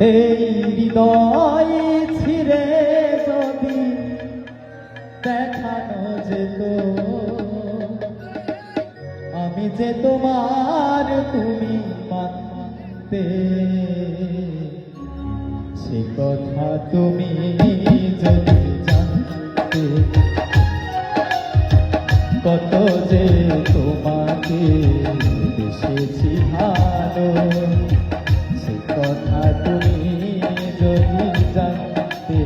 এই হৃদয় ছিঁড়ে যদি দেখানো যেত আমি যে তোমার তুমি মানতে, সে কথা তুমি যদি জানতে, কত যে তোমাকে বেসেছি ভালো, সে কথা তুমি যদি জানতে।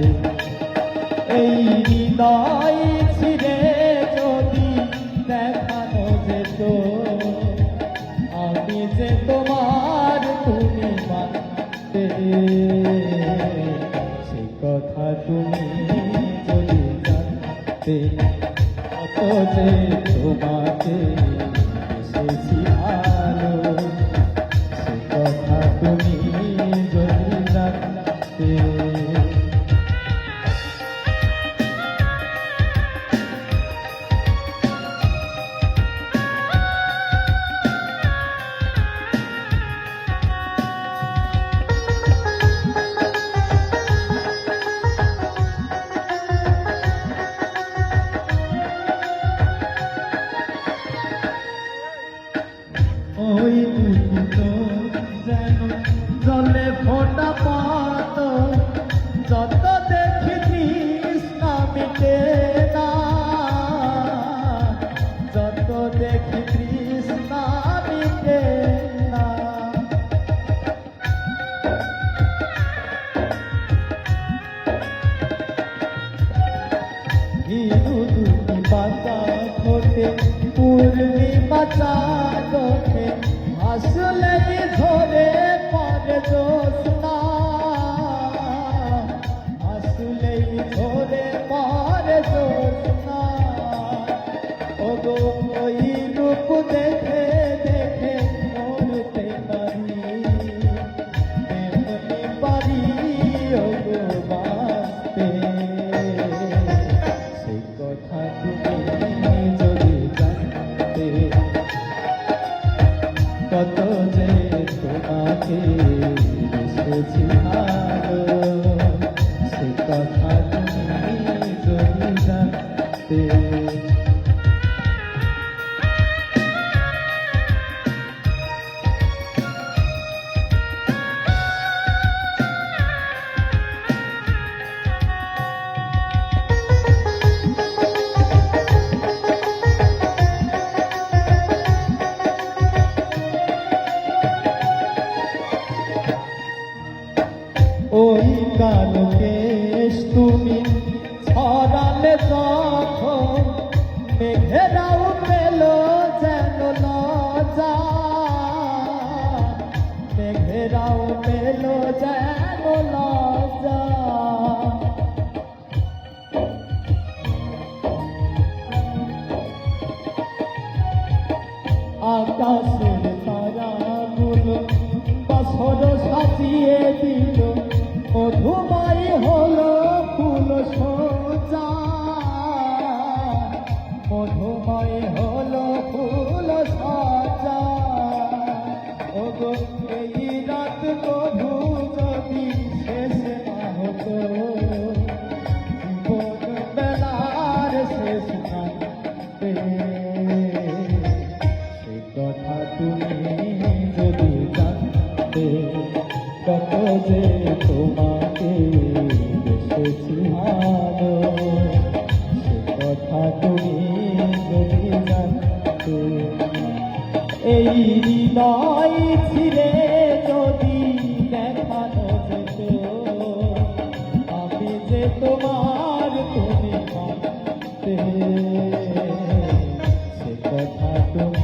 এই হৃদয় ছিঁড়ে যদি দেখানো যেত আমি যে তোমার তুমি মানতে, সে কথা তুমি যদি জানতে, কত যে তোমাকে বেসেছি ভালো, সে কথা তুমি যদি জানতে। ওই দুটো যেন জলে ফোটা পাত, যত দেখি তৃষ্ণা মিটে না, যত দেখি তৃষ্ণা মিটে না। হিরু দুটি পাতা ফোটে পূর্ণিমা চাঁদ ওঠে, আসলেই ঝরে পড়ে জ্যোৎস্না, আসলেই ঝরে পড়ে জ্যোৎস্না। ওগো ওই রূপ দেখে দেখে মরতে পারি, এমনি পারি ওগো বাঁচতে, সেই কথা তুমি যদি জানতে, কত যে তোমাকে বেসেছি ভালো, সে কথা তুমি যদি জানতে। ওই কালো কেশ তুমি ছড়ালে যখন, মেঘেরাও পেল যেন লজ্জা, মেঘেরাও পেল যেন লজ্জা। আকাশের তারাগুলো বছর সাজিয়ে দিল, মধুময় হলো ফুল সোজা, মধুময় হলো ফুল সজা। ওগো এই রাত কভু যদি শেষ না হতো, জীবন বেলার শেষ না হতে, সে কথা তুমি যদি জানতে, কত যে তোমাকে বেসেছি ভালো, সে কথা তুমি যদি জানতে। এই হৃদয় ছিঁড়ে যদি দেখানো যেত আমি যে তোমার তুমি মানতে, সে কথা তুমি